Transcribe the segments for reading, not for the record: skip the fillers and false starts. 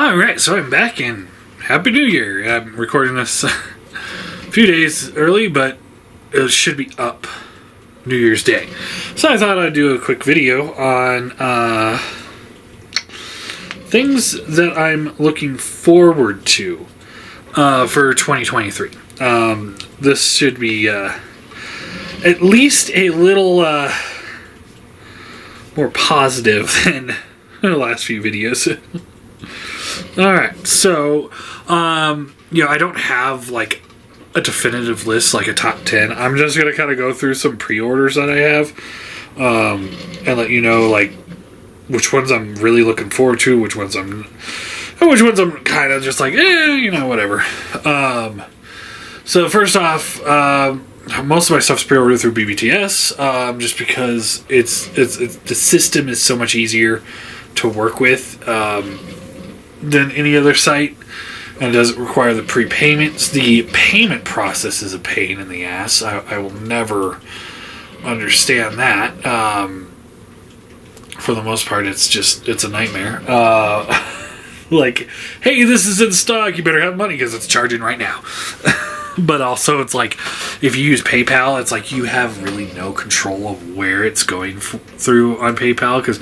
Alright, so I'm back and Happy New Year. I'm recording this a few days early, but it should be up New Year's Day. So I thought I'd do a quick video on things that I'm looking forward to for 2023. This should be at least a little more positive than the last few videos. Alright, so, I don't have, like, a definitive list, like a top 10. I'm just going to kind of go through some pre-orders that I have, and let you know, like, which ones I'm really looking forward to, which ones I'm kind of just like, whatever. So, first off, most of my stuff's pre-ordered through BBTS, just because it's the system is so much easier to work with, than any other site, and it doesn't require the prepayments. The payment process is a pain in the ass. I will never understand that. For the most part, it's a nightmare. Like, hey, this is in stock, you better have money because it's charging right now. But also, it's like, if you use PayPal, it's like you have really no control of where it's going through on PayPal, because,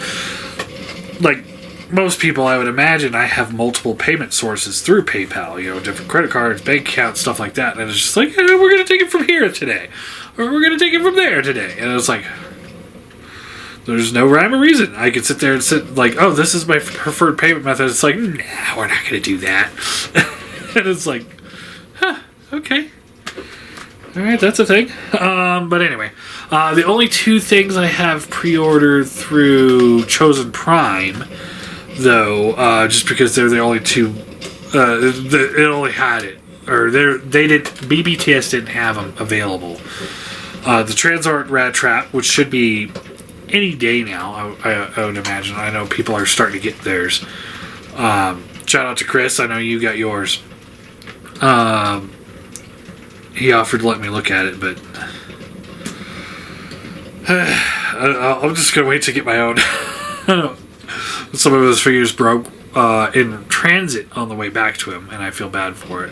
like, most people, I would imagine, I have multiple payment sources through PayPal, different credit cards, bank accounts, stuff like that. And it's just like, we're going to take it from here today. Or we're going to take it from there today. And it's like, there's no rhyme or reason. I could sit there and like, oh, this is my preferred payment method. It's like, nah, we're not going to do that. And it's like, okay. All right, that's a thing. But anyway, the only two things I have pre-ordered through Chosen Prime, though, just because they're the only two, it only had it, or BBTS didn't have them available. The Transart Rat Trap, which should be any day now, I would imagine. I know people are starting to get theirs. Shout out to Chris, I know you got yours. He offered to let me look at it, but I'm just going to wait to get my own. Some of his figures broke in transit on the way back to him, and I feel bad for it.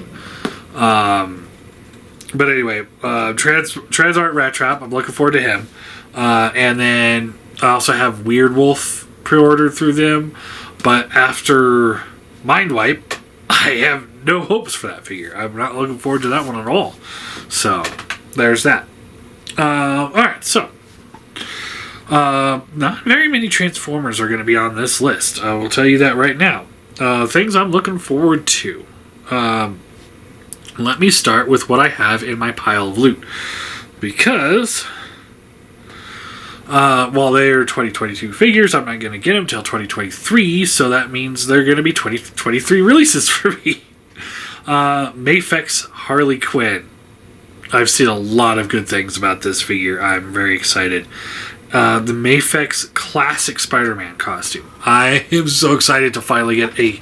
But anyway, Transart Rat Trap, I'm looking forward to him. And then I also have Weird Wolf pre-ordered through them, but after Mind Wipe, I have no hopes for that figure. I'm not looking forward to that one at all. So, there's that. Alright, so not very many Transformers are going to be on this list. I will tell you that right now. Things I'm looking forward to. Let me start with what I have in my pile of loot. Because, while they're 2022 figures, I'm not going to get them until 2023, so that means they're going to be 2023 releases for me. Mafex Harley Quinn. I've seen a lot of good things about this figure. I'm very excited. The Mafex Classic Spider-Man costume. I am so excited to finally get a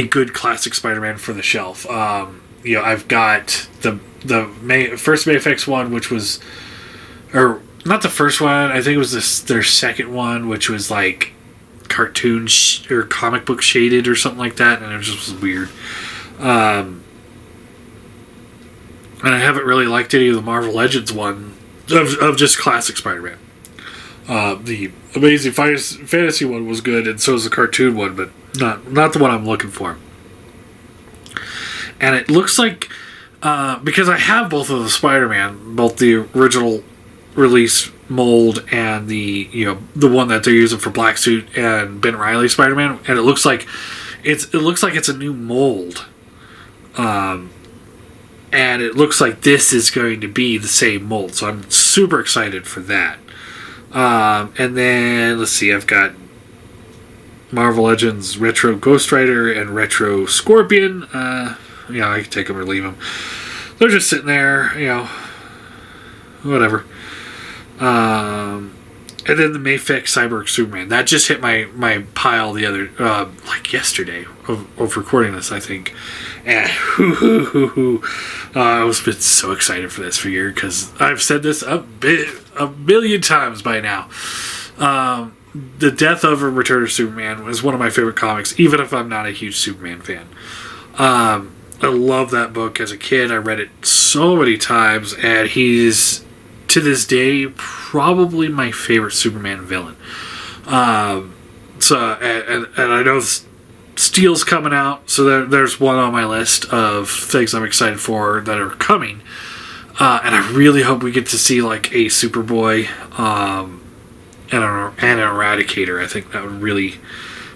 good Classic Spider-Man for the shelf. I've got the first Mafex one, which was, or not the first one, I think it was their second one, which was like cartoon or comic book shaded or something like that, and it just was weird. And I haven't really liked any of the Marvel Legends one of just classic Spider-Man. The Amazing Fantasy one was good, and so was the cartoon one, but not the one I'm looking for. And it looks like, because I have both of the Spider-Man, both the original release mold and the one that they're using for Black Suit and Ben Reilly Spider-Man, and it looks like it's a new mold. And it looks like this is going to be the same mold, so I'm super excited for that. And then, let's see, I've got Marvel Legends Retro Ghost Rider and Retro Scorpion. I can take them or leave them. They're just sitting there, whatever. And then the Mafex Cyborg Superman. That just hit my pile the other, yesterday of recording this, I think. And I was been so excited for this figure because I've said this a million times by now. The Death of a Return of Superman was one of my favorite comics, even if I'm not a huge Superman fan. I love that book as a kid. I read it so many times, and he's, to this day, probably my favorite Superman villain. And I know Steel's coming out, so there's one on my list of things I'm excited for that are coming. And I really hope we get to see like a Superboy and an Eradicator. I think that would really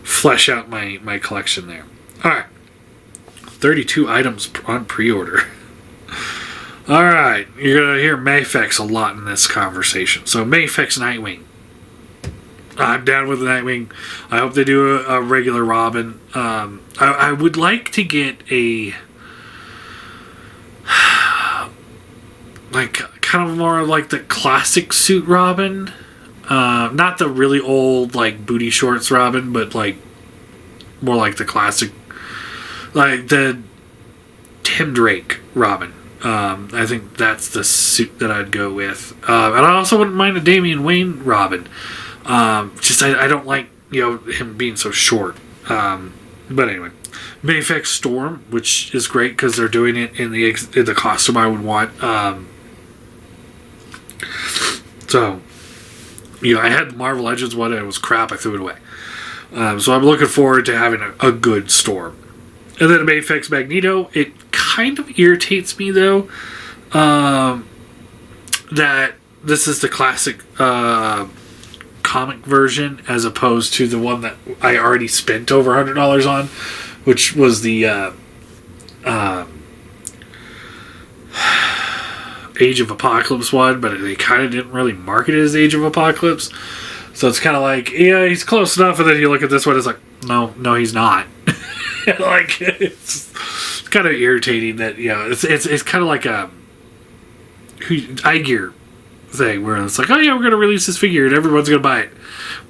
flesh out my collection there. All right. 32 items on pre-order. Alright, you're going to hear Mafex a lot in this conversation. So, Mafex Nightwing. I'm down with Nightwing. I hope they do a regular Robin. I would like to get a... like, kind of more like the classic suit Robin. Not the really old, like, booty shorts Robin, but, like, more like the classic... like the Tim Drake Robin. I think that's the suit that I'd go with. And I also wouldn't mind a Damian Wayne Robin. Just I don't like him being so short. But anyway, Mafex Storm, which is great because they're doing it in the costume I would want. So I had the Marvel Legends one and it was crap. I threw it away. So I'm looking forward to having a good Storm. And then a Mafex Magneto. It kind of irritates me, though, that this is the classic comic version as opposed to the one that I already spent over $100 on, which was the Age of Apocalypse one, but they kind of didn't really market it as Age of Apocalypse. So it's kind of like, yeah, he's close enough, and then you look at this one, it's like, no, he's not. Like, it's kind of irritating that it's kind of like a iGear thing where it's like, oh yeah, we're gonna release this figure and everyone's gonna buy it.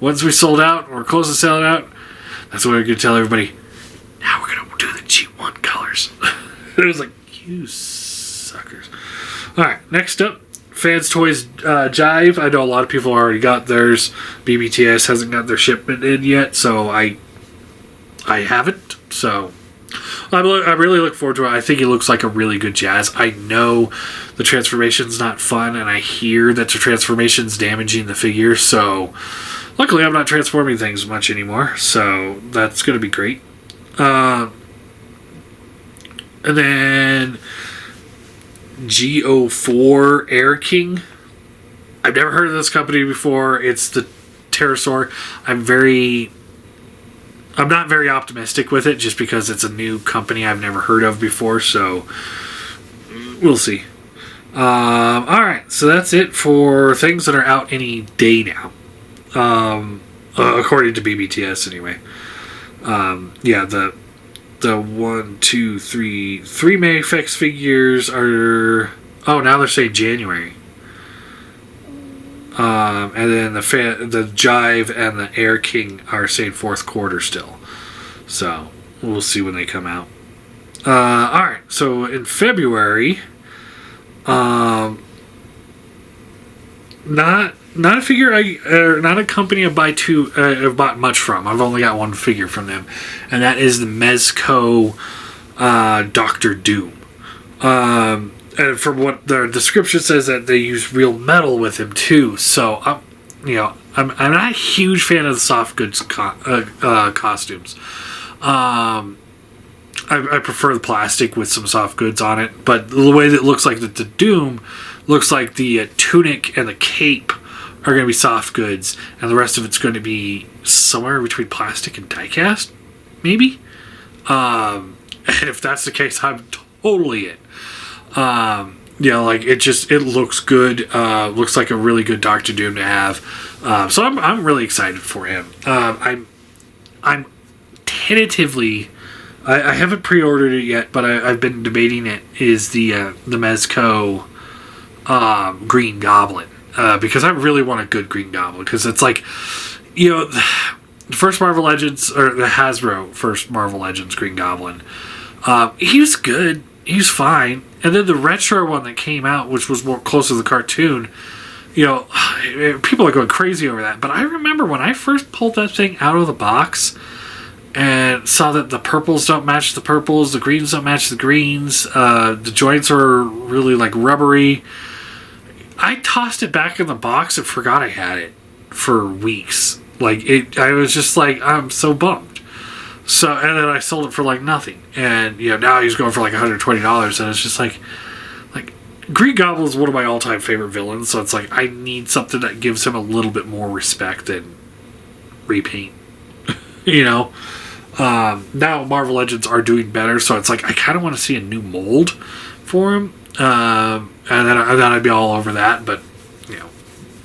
Once we sold out or close to selling out, that's when we're gonna tell everybody. Now we're gonna do the G1 colors. It was like, you suckers. All right, next up, Fans Toys Jive. I know a lot of people already got theirs. BBTS hasn't got their shipment in yet, so I haven't. So I really look forward to it. I think it looks like a really good Jazz. I know the transformation's not fun, and I hear that the transformation's damaging the figure. So luckily, I'm not transforming things much anymore. So that's going to be great. And then GO4 Air King. I've never heard of this company before. It's the Pterosaur. I'm not very optimistic with it just because it's a new company I've never heard of before, so we'll see. Alright, so that's it for things that are out any day now. According to BBTS anyway. The 1, 2, 3 Mafex figures are... oh, now they're saying January. And then the Jive and the Air King are saying fourth quarter still. So, we'll see when they come out. Alright, so in February, not a figure not a company I've bought much from. I've only got one figure from them, and that is the Mezco Doctor Doom. And from what the description says, that they use real metal with him too. So I'm not a huge fan of the soft goods costumes. I prefer the plastic with some soft goods on it. But the way that it looks like the Doom looks like the tunic and the cape are going to be soft goods, and the rest of it's going to be somewhere between plastic and die-cast, maybe. And if that's the case, I'm totally in. It looks good. Looks like a really good Doctor Doom to have. So I'm really excited for him. I'm tentatively, I haven't pre-ordered it yet, but I've been debating it. Is the Mezco Green Goblin, because I really want a good Green Goblin, because it's like, the first Marvel Legends, or the Hasbro first Marvel Legends Green Goblin, he was good. He's fine. And then the retro one that came out, which was more close to the cartoon, people are going crazy over that. But I remember when I first pulled that thing out of the box and saw that the purples don't match the purples, the greens don't match the greens, the joints are really like rubbery. I tossed it back in the box and forgot I had it for weeks. I was just like, I'm so bummed. So, and then I sold it for like nothing. And, now he's going for like $120. And it's just like Green Goblin is one of my all-time favorite villains. So it's like, I need something that gives him a little bit more respect than repaint. Now Marvel Legends are doing better. So it's like, I kind of want to see a new mold for him. And then I'd be all over that. But,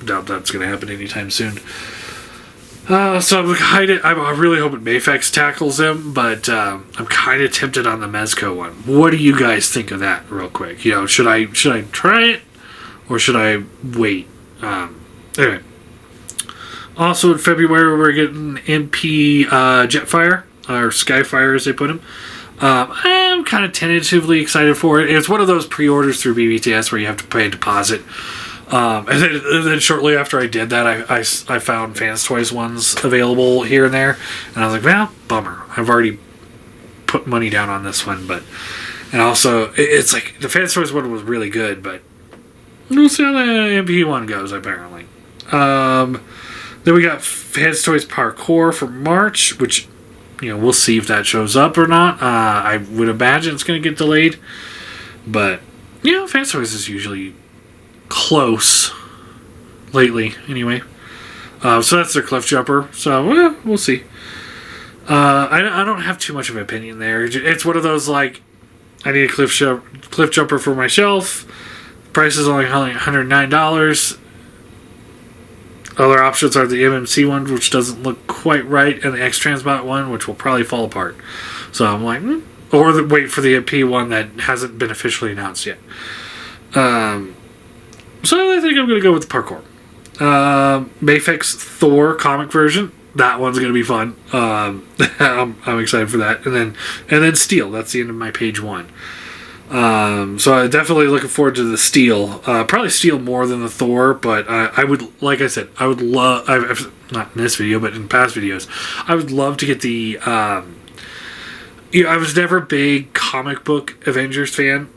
doubt that's going to happen anytime soon. So I'm really hoping Mafex tackles him, but I'm kind of tempted on the Mezco one. What do you guys think of that, real quick? Should I try it, or should I wait? Anyway. Also in February, we're getting MP Jetfire, or Skyfire as they put him. I'm kind of tentatively excited for it. It's one of those pre-orders through BBTS where you have to pay a deposit. And then shortly after I did that, I found Fans Toys ones available here and there. And I was like, well, bummer. I've already put money down on this one. And also, it's like, the Fans Toys one was really good, but we'll see how the MP one goes, apparently. Then we got Fans Toys Parkour for March, which, we'll see if that shows up or not. I would imagine it's going to get delayed. But, Fans Toys is usually close lately, anyway. So that's their Cliff Jumper. So we'll see. I don't have too much of an opinion there. It's one of those like, I need a Cliff Jumper for my shelf. Price is only $109. Other options are the MMC one, which doesn't look quite right, and the X-Transbot one, which will probably fall apart. So I'm like, or wait for the MP one that hasn't been officially announced yet. So I think I'm going to go with the Parkour. Mafex Thor comic version. That one's going to be fun. I'm excited for that. And then Steel. That's the end of my page one. So I'm definitely looking forward to the Steel. Probably Steel more than the Thor, but I would, like I said, I would love, not in this video, but in past videos, I would love to get the, I was never a big comic book Avengers fan.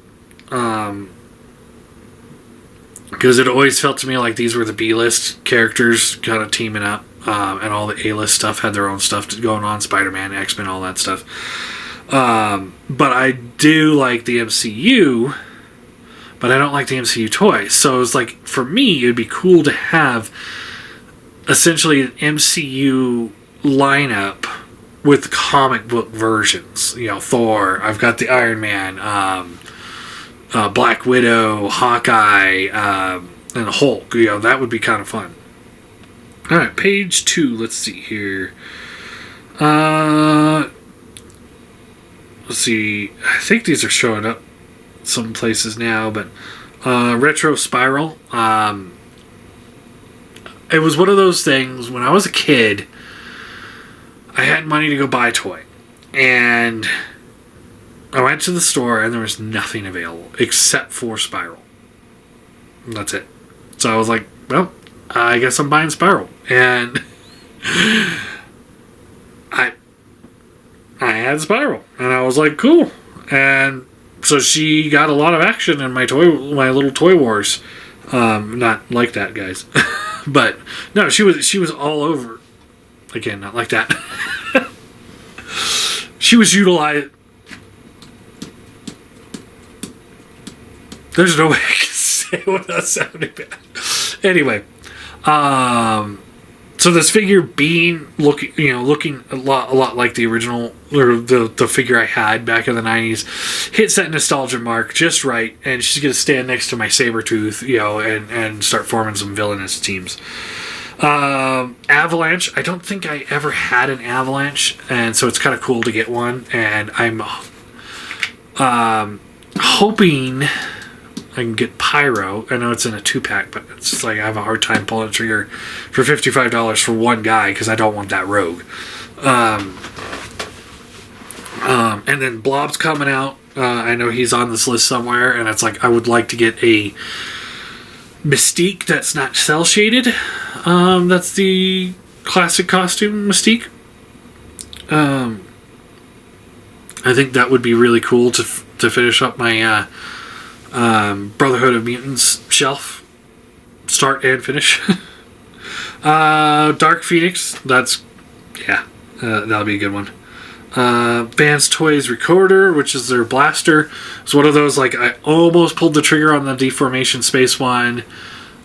Because it always felt to me like these were the B-list characters kind of teaming up, and all the A-list stuff had their own stuff going on, Spider-Man, X-Men, all that stuff. But I do like the MCU, but I don't like the MCU toys. So it was like, for me, it would be cool to have essentially an MCU lineup with comic book versions. Thor, I've got the Iron Man, Black Widow, Hawkeye, and Hulk. That would be kind of fun. Alright, page 2. Let's see here. Let's see. I think these are showing up some places now, but Retro Spiral. It was one of those things, when I was a kid, I had money to go buy a toy. And I went to the store and there was nothing available except for Spiral. And that's it. So I was like, well, I guess I'm buying Spiral. And I had Spiral. And I was like, cool. And so she got a lot of action in my little Toy Wars. Not like that, guys. But no, she was all over. Again, not like that. She was utilized. There's no way I can say it without sounding bad. Anyway, so this figure looking a lot like the original, or the figure I had back in the 90s, hits that nostalgia mark just right, and she's gonna stand next to my Sabretooth, and start forming some villainous teams. Avalanche. I don't think I ever had an Avalanche, and so it's kind of cool to get one, and I'm hoping I can get Pyro. I know it's in a 2-pack, but it's just like I have a hard time pulling the trigger for $55 for one guy because I don't want that rogue. And then Blob's coming out. I know he's on this list somewhere, and it's like I would like to get a Mystique that's not cell shaded. That's the classic costume Mystique. I think that would be really cool to finish up my Brotherhood of Mutants shelf. Start and finish. Dark Phoenix. That'll be a good one. Vance Toys Recorder, which is their blaster. It's one of those, like, I almost pulled the trigger on the Deformation Space one.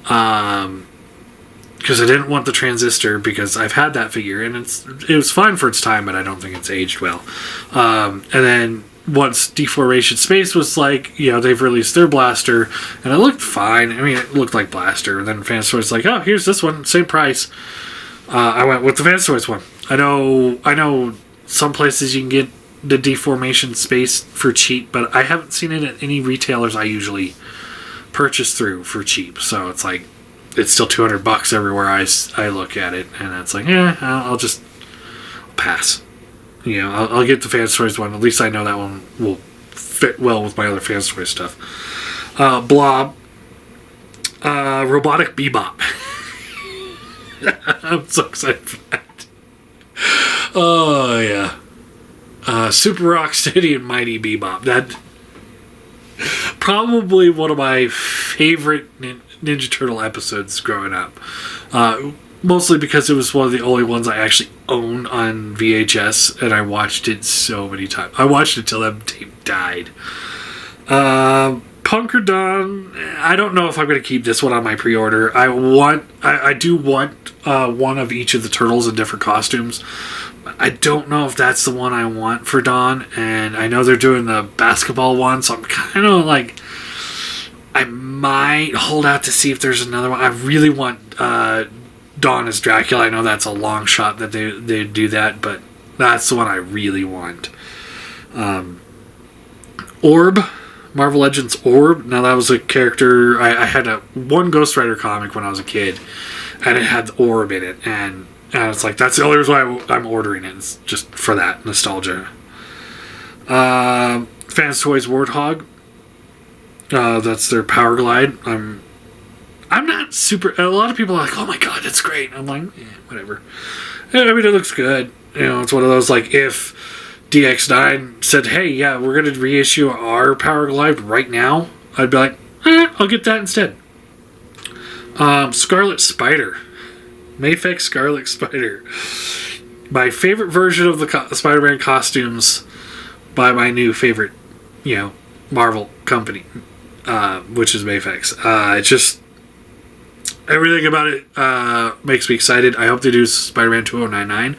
Because I didn't want the transistor, because I've had that figure and it was fine for its time, but I don't think it's aged well. And then once Deformation Space was like, they've released their blaster, and it looked fine. I mean, it looked like blaster. And then Vance Toys like, oh, here's this one, same price. I went with the Vance Toys one. I know some places you can get the Deformation Space for cheap, but I haven't seen it at any retailers I usually purchase through for cheap. So it's like, it's still $200 everywhere I look at it, and it's like, I'll pass. I'll get the Vance Toys one. At least I know that one will fit well with my other Vance Toys stuff. Blob. Robotic Bebop. I'm so excited for that. Oh, yeah. Super Rocksteady and Mighty Bebop. That probably one of my favorite Ninja Turtle episodes growing up. Mostly because it was one of the only ones I actually owned on VHS, and I watched it so many times. I watched it till that tape died. Punker Dawn, I don't know if I'm going to keep this one on my pre-order. I do want one of each of the turtles in different costumes. I don't know if that's the one I want for Dawn, and I know they're doing the basketball one, so I'm kind of like, I might hold out to see if there's another one. I really want Dawn as Dracula. I know that's a long shot that they do that, but that's the one I really want. Orb, Marvel Legends Orb. Now that was a character, I had one Ghost Rider comic when I was a kid, and it had the Orb in it, and it's like, that's the only reason why I'm ordering it. It's just for that nostalgia. Fans Toys Warthog. That's their Power Glide. I'm not super. A lot of people are like, "Oh my god, that's great." I'm like, whatever. I mean, it looks good. It's one of those, like, if DX9 said, "Hey, yeah, we're going to reissue our Power Glide right now," I'd be like, I'll get that instead. Scarlet Spider, Mafex Scarlet Spider, my favorite version of the Spider-Man costumes by my new favorite, Marvel company. Which is Mafex. It's just, everything about it makes me excited. I hope they do Spider-Man 2099.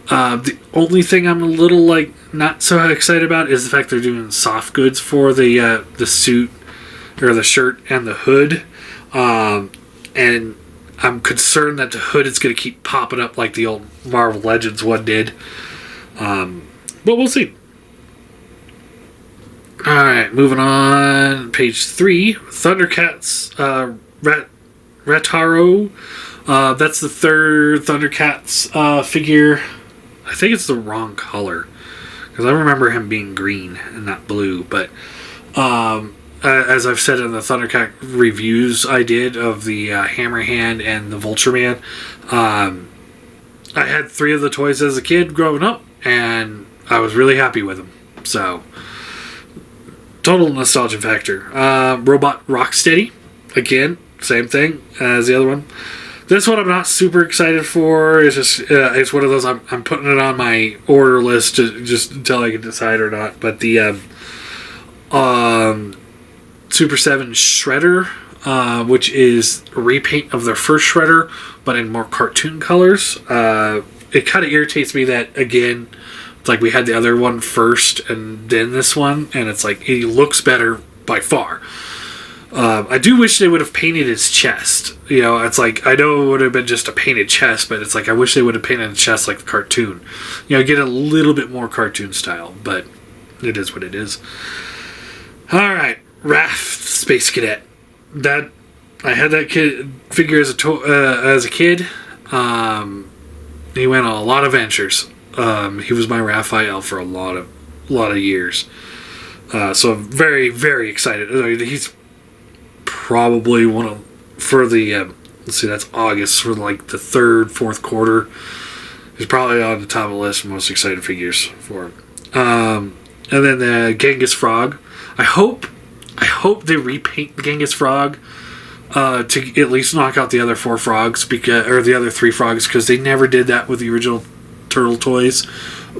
The only thing I'm a little, not so excited about is the fact they're doing soft goods for the suit, or the shirt and the hood. And I'm concerned that the hood is going to keep popping up like the old Marvel Legends one did. But we'll see. Alright, moving on. Page 3. Thundercats Retaro. That's the third Thundercats figure. I think it's the wrong color, because I remember him being green and not blue. But as I've said in the Thundercat reviews I did of the Hammerhand and the Vulture Man, I had 3 of the toys as a kid growing up, and I was really happy with them. So, total nostalgia factor. Robot Rocksteady. Again, same thing as the other one. This one I'm not super excited for. It's just it's one of those I'm putting it on my order list just until I can decide or not. But the Super 7 Shredder, which is a repaint of their first Shredder, but in more cartoon colors. It kind of irritates me that, again, it's like we had the other one first and then this one, and it's like, he looks better by far. I do wish they would have painted his chest. It's like, I know it would have been just a painted chest, but it's like, I wish they would have painted the chest like the cartoon. Get a little bit more cartoon style, but it is what it is. Alright, Raph, Space Cadet. That, I had that figure as a kid. He went on a lot of ventures. He was my Raphael for a lot of years. So I'm very, very excited. He's probably one of for the let's see, that's August, for like the third, fourth quarter. Is probably on the top of the list of most excited figures for. And then the Genghis Frog. I hope they repaint the Genghis Frog to at least knock out the other four frogs, or the other three frogs, because they never did that with the original turtle toys.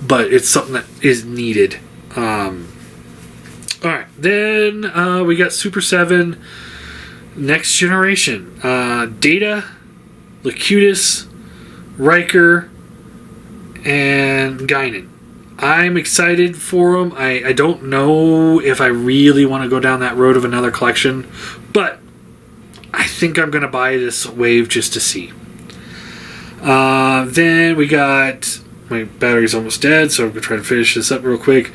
But it's something that is needed. Alright, then we got Super 7 Next Generation. Data, Locutus, Riker, and Guinan. I'm excited for them. I don't know if I really want to go down that road of another collection, but I think I'm going to buy this wave just to see. Then we got... My battery's almost dead, so I'm going to try to finish this up real quick.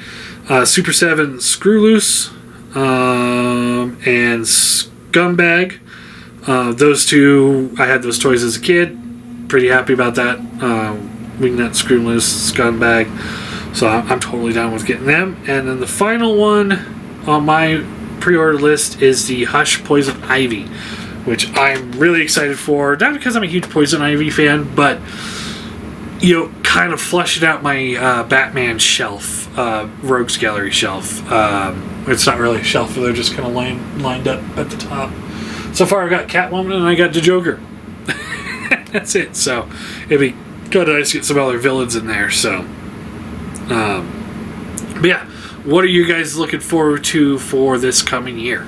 Super 7 Screw Loose and Scumbag. Those two, I had those toys as a kid. Pretty happy about that. Wingnut, Screw Loose, Scumbag. So I'm totally down with getting them. And then the final one on my pre-order list is the Hush Poison Ivy, which I'm really excited for. Not because I'm a huge Poison Ivy fan, but kind of fleshing out my Batman shelf, Rogues Gallery shelf. It's not really a shelf, they're just kind of lined up at the top. So far I've got Catwoman and I got the Joker. That's it. So it'd be good to get some other villains in there. So, but yeah, what are you guys looking forward to for this coming year?